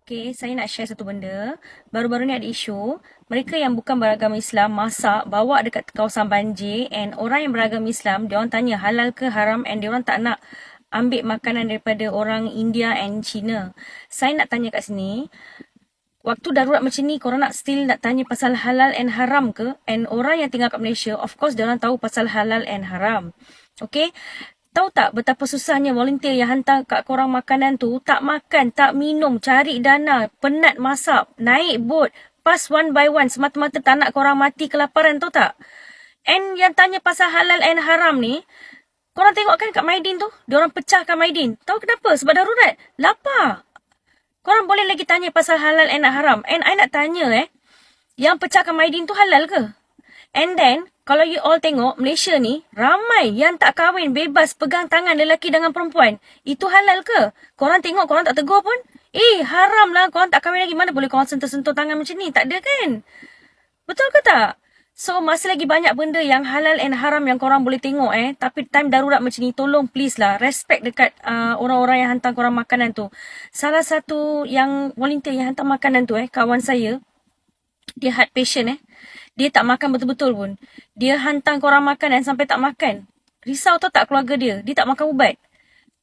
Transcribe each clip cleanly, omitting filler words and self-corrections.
Okay, saya nak share satu benda. Baru-baru ni ada isu, mereka yang bukan beragama Islam masak, bawa dekat kawasan banjir, and orang yang beragama Islam, diorang tanya halal ke haram, and diorang tak nak ambil makanan daripada orang India and China. Saya nak tanya kat sini, waktu darurat macam ni, korang nak still nak tanya pasal halal and haram ke? And orang yang tinggal kat Malaysia, of course diorang tahu pasal halal and haram. Okay? Tahu tak betapa susahnya volunteer yang hantar kat korang makanan tu, tak makan, tak minum, cari dana, penat masak, naik bot, pass one by one, semata-mata tak nak korang mati kelaparan, tahu tak? And yang tanya pasal halal and haram ni, korang tengok kan kat Maidin tu, diorang pecahkan Maidin. Tahu kenapa? Sebab darurat. Lapar. Korang boleh lagi tanya pasal halal and haram. And I nak tanya yang pecahkan Maidin tu halal ke? And then, kalau you all tengok, Malaysia ni, ramai yang tak kahwin, bebas, pegang tangan lelaki dengan perempuan. Itu halal ke? Korang tengok, korang tak tegur pun. Haram lah, korang tak kahwin lagi. Mana boleh korang sentuh-sentuh tangan macam ni? Tak ada kan? Betul ke tak? So, masih lagi banyak benda yang halal and haram yang korang boleh tengok Tapi time darurat macam ni, tolong please lah, respect dekat orang-orang yang hantar korang makanan tu. Salah satu yang volunteer yang hantar makanan tu kawan saya, dia heart patient Dia tak makan betul-betul pun. Dia hantar korang makan dan sampai tak makan. Risau tau tak keluarga dia. Dia tak makan ubat.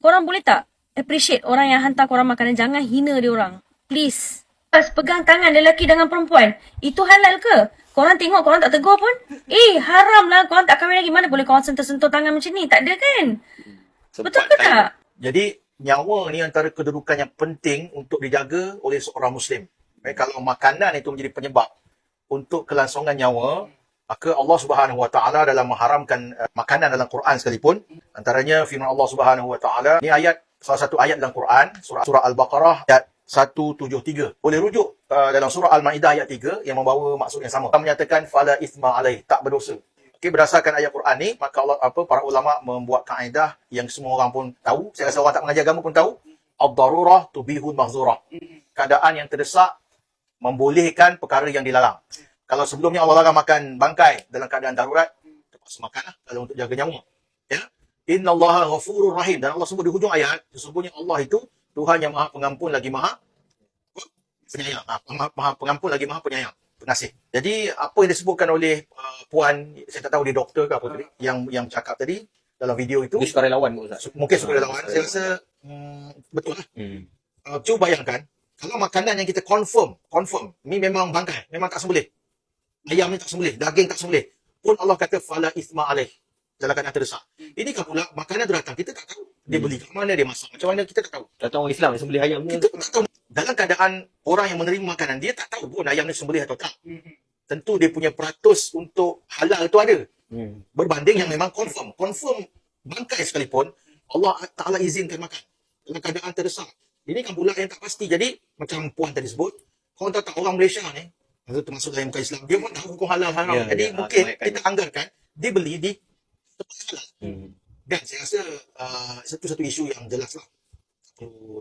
Korang boleh tak appreciate orang yang hantar korang makanan. Jangan hina dia orang. Please. Pas pegang tangan lelaki dengan perempuan. Itu halal ke? Korang tengok, korang tak tegur pun. Haram lah. Korang tak kahwin lagi. Mana boleh korang sentuh-sentuh tangan macam ni? Tak ada kan? Betul ke tak? Jadi, nyawa ni antara kedudukan yang penting untuk dijaga oleh seorang Muslim. Kalau makanan itu menjadi penyebab untuk kelangsungan nyawa, maka Allah Subhanahu Wa Taala dalam mengharamkan makanan dalam Quran sekalipun, antaranya firman Allah Subhanahu Wa Taala, ini ayat, salah satu ayat dalam Quran, surah Al-Baqarah ayat 173. Boleh rujuk dalam surah Al-Maidah ayat 3 yang membawa maksud yang sama. Allah menyatakan fala ithma alaih, tak berdosa. Okey, berdasarkan ayat Quran ni, maka Allah para ulama membuat kaedah yang semua orang pun tahu, saya rasa orang tak mengajar agama pun tahu, ad-darurah tubihul mahzurah. Keadaan yang terdesak membolehkan perkara yang dilarang. Kalau sebelumnya Allah larang makan bangkai dalam keadaan darurat, terpaksa makanlah kalau untuk jaga nyawa. Ya. Innallaha ghafurur rahim. Dan Allah sebut di hujung ayat, sesungguhnya Allah itu Tuhan yang Maha Pengampun lagi Maha Penyayang. Maha Pengampun lagi Maha Penyayang, pengasih. Jadi apa yang disebutkan oleh puan, saya tak tahu dia doktor ke apa tadi, yang cakap tadi dalam video itu. Dia sukarelawan Ustaz. Mungkin sukarelawan. Saya rasa betul lah. Cuba bayangkan, kalau makanan yang kita confirm, ni memang bangkai, memang tak sembelih. Ayam ni tak sembelih, daging tak sembelih. Pun Allah kata, fala ithma alaih. Dalam keadaan terdesak. Ini kan pula, makanan tu datang, kita tak tahu. Dia beli kat mana, dia masak macam mana, kita tak tahu. Tak tahu orang Islam yang sembelih ayam ni. Kita pun tak tahu. Dalam keadaan orang yang menerima makanan, dia tak tahu pun ayam ni sembelih atau tak. Tentu dia punya peratus untuk halal tu ada. Berbanding yang memang confirm. Confirm bangkai sekalipun, Allah Ta'ala izinkan makan. Dalam keadaan terdesak. Ini kan pula yang tak pasti. Jadi, macam puan tadi sebut, korang tahu tak orang Malaysia ni, termasuk dalam muka Islam, dia pun tahu hukum halal haram. Jadi, mungkin kita anggarkan, dia beli di tempat halal. Dan saya rasa, satu isu yang jelas lah.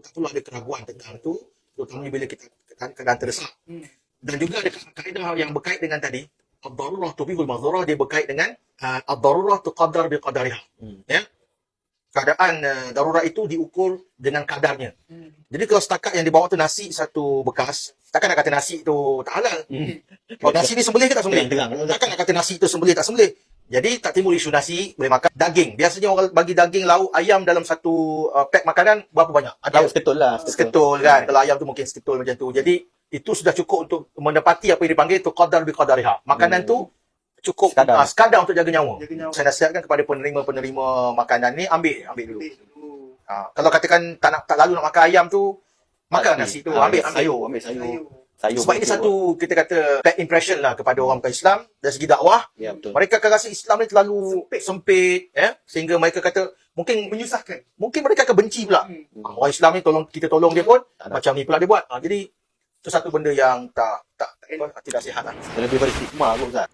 Tak perlu ada keraguan tentang itu, terutamanya bila kita keadaan terdesak. Dan juga ada kaedah yang berkait dengan tadi, ad-darurah tubihul mahzurah, dia berkait dengan ad-darurah tuqaddar biqadariha. Ya? Keadaan darurat itu diukur dengan kadarnya. Jadi kalau setakat yang dibawa tu nasi satu bekas, takkan nak kata nasi tu tak halal. Kalau nasi ni sembelih ke tak sembelih? Takkan nak kata nasi tu sembelih tak sembelih? Jadi tak timbul isu nasi boleh makan. Daging, biasanya orang bagi daging, lauk, ayam dalam satu pack makanan berapa banyak? Ada seketul lah. Seketul kan. Kalau ayam tu mungkin seketul macam tu. Jadi itu sudah cukup untuk menepati apa yang dipanggil tuqaddar biqadariha. Makanan tu cukup sekadar untuk jaga nyawa. Saya nasihatkan kepada penerima makanan ni, ambil dulu. Kalau katakan tak lalu nak makan ayam tu, makan nasi tu, ambil sayur. Sayur sebab ini satu, kita kata, bad impression lah kepada orang bukan Islam dari segi dakwah. Ya, betul. Mereka akan rasa Islam ni terlalu sempit, sehingga mereka kata mungkin menyusahkan. Mungkin mereka akan benci pula. Orang Islam ni kita tolong dia pun macam ni pula dia buat. Jadi itu satu benda yang tidak sihat lah. Lebih pada stigma kot Ustaz.